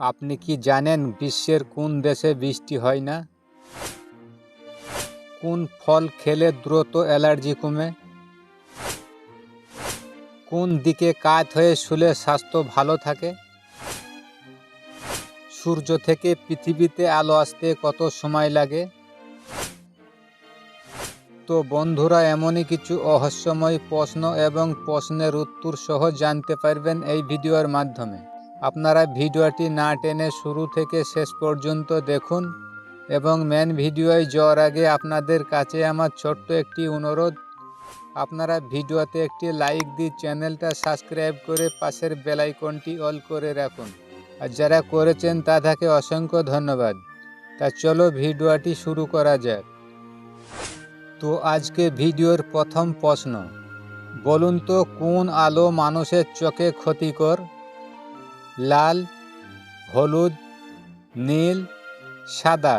আপনি কি জানেন বিশ্বের কোন দেশে বৃষ্টি হয় না? কোন ফল খেলে দ্রুত অ্যালার্জি কমে? কোন দিকে কাত হয়ে শুলে স্বাস্থ্য ভালো থাকে? সূর্য থেকে পৃথিবীতে আলো আসতে কত সময় লাগে? তো বন্ধুরা, এমনই কিছু রহস্যময় প্রশ্ন এবং প্রশ্নের উত্তর সহ জানতে পারবেন এই ভিডিওর মাধ্যমে। আপনারা ভিডিওটি না টেনে শুরু থেকে শেষ পর্যন্ত দেখুন এবং মেন ভিডিওয় যাওয়ার আগে আপনাদের কাছে আমার ছোট্ট একটি অনুরোধ, আপনারা ভিডিওতে একটি লাইক দিয়ে চ্যানেলটা সাবস্ক্রাইব করে পাশের বেল আইকনটি অল করে রাখুন। আর যারা করেছেন তাদেরকে অসংখ্য ধন্যবাদ। তা চলো ভিডিওটি শুরু করা যাক। তো আজকে ভিডিওর প্রথম প্রশ্ন, বলুন তো কোন আলো মানুষের চোখে ক্ষতিকর? লাল, হলুদ, নীল, সাদা?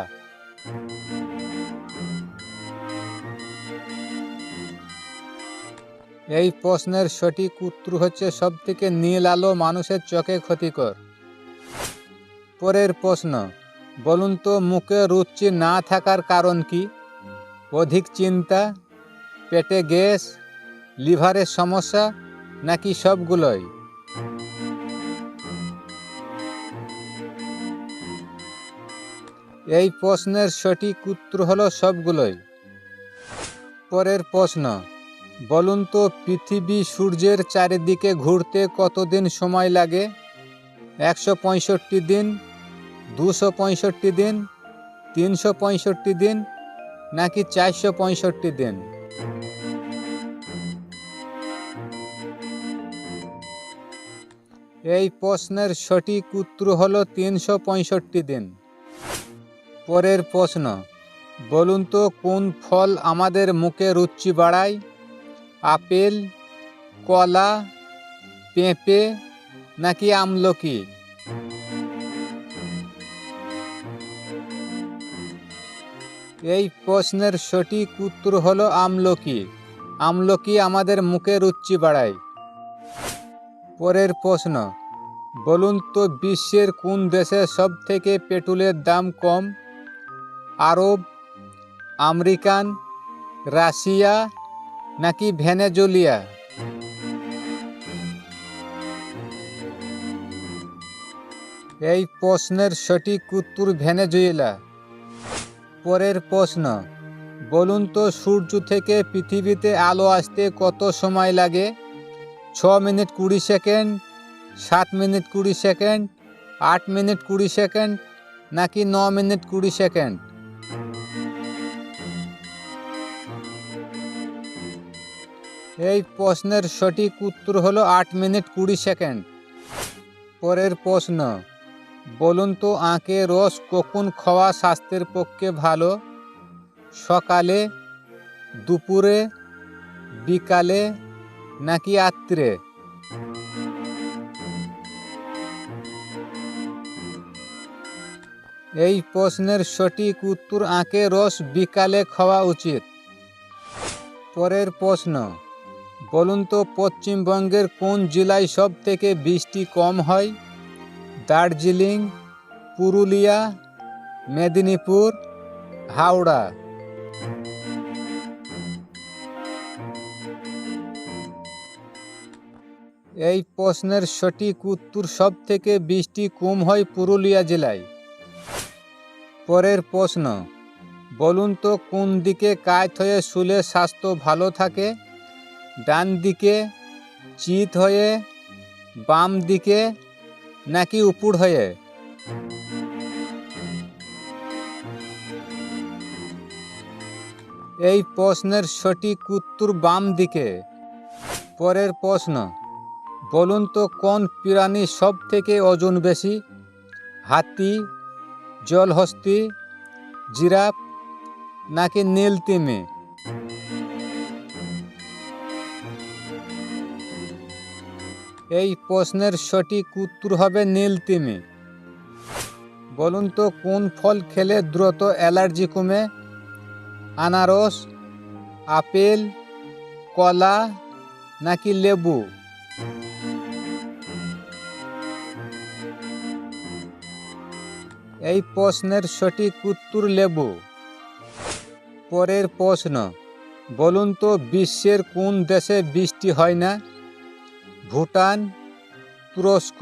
এই প্রশ্নের সঠিক উত্তর হচ্ছে সবথেকে নীল আলো মানুষের চোখে ক্ষতিকর। পরের প্রশ্ন, বলুন তো মুখে রুচি না থাকার কারণ কি? অধিক চিন্তা, পেটে গ্যাস, লিভারের সমস্যা নাকি সবগুলোই? এই প্রশ্নের সঠিক উত্তর হলো সবগুলোই। পরের প্রশ্ন, বলুন তো পৃথিবী সূর্যের চারিদিকে ঘুরতে কতদিন সময় লাগে? 165 দিন, 265 দিন, 365 দিন নাকি 465 দিন? এই প্রশ্নের সঠিক উত্তর হলো 365 দিন। পরের প্রশ্ন, বলুন তো কোন ফল আমাদের মুখে রুচি বাড়ায়? আপেল, কলা, পেঁপে নাকি আমলকি? এই প্রশ্নের সঠিক উত্তর হলো আমলকি। আমলকি আমাদের মুখে রুচি বাড়ায়। পরের প্রশ্ন, বলুন তো বিশ্বের কোন দেশে সব থেকে পেট্রোলের দাম কম? আরব, আমেরিকান, রাশিয়া নাকি ভেনেজুয়েলা? এই প্রশ্নের সঠিক উত্তর ভেনেজুয়েলা। পরের প্রশ্ন, বলুন তো সূর্য থেকে পৃথিবীতে আলো আসতে কত সময় লাগে? 6 minute 20 second, 7 minute 20 second, 8 minute 20 second নাকি 9 মিনিট 20 সেকেন্ড? এই প্রশ্নের সঠিক উত্তর হলো 8 মিনিট 20 সেকেন্ড। পরের প্রশ্ন, বলুন তো আখের রস কখন খাওয়া স্বাস্থ্যের পক্ষে ভালো? সকালে, দুপুরে, বিকালে নাকি রাত্রে? এই প্রশ্নের সঠিক উত্তর আখের রস বিকালে খাওয়া উচিত। পরের প্রশ্ন, বলুন তো পশ্চিমবঙ্গের কোন জেলায় সব থেকে বৃষ্টি কম হয়? দার্জিলিং, পুরুলিয়া, মেদিনীপুর, হাওড়া? এই প্রশ্নের সঠিক উত্তর সব থেকে বৃষ্টি কম হয় পুরুলিয়া জেলায়। পরের প্রশ্ন, বলুন তো কোন দিকে কাত হয়ে শুলে স্বাস্থ্য ভালো থাকে? ডান দিকে, চিত হয়ে, বাম দিকে নাকি উপর হয়ে? এই প্রশ্নের সঠিক উত্তর বাম দিকে। পরের প্রশ্ন, বলুন তো কোন প্রাণী সব থেকে ওজন বেশি? হাতি, জলহস্তী, জিরাফ নাকি নীলতিমি? এই প্রশ্নের সঠিক উত্তর হবে নীলতিমি। বলুন তো কোন ফল খেলে দ্রুত অ্যালার্জি কমে? আনারস, আপেল, কলা নাকি লেবু? এই প্রশ্নের সঠিক উত্তর লেবু। পরের প্রশ্ন, বলুন তো বিশ্বের কোন দেশে বৃষ্টি হয় না? ভুটান, তুরস্ক,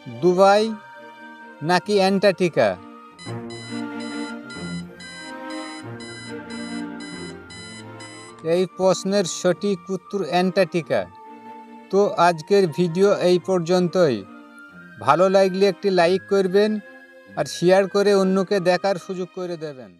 দুবাই নাকি অ্যান্টার্কটিকা? এই প্রশ্নের সঠিক উত্তর অ্যান্টার্কটিকা। তো আজকের ভিডিও এই পর্যন্তই। ভালো লাগলে একটি লাইক করবেন আর শেয়ার করে অন্যকে দেখার সুযোগ করে দেবেন।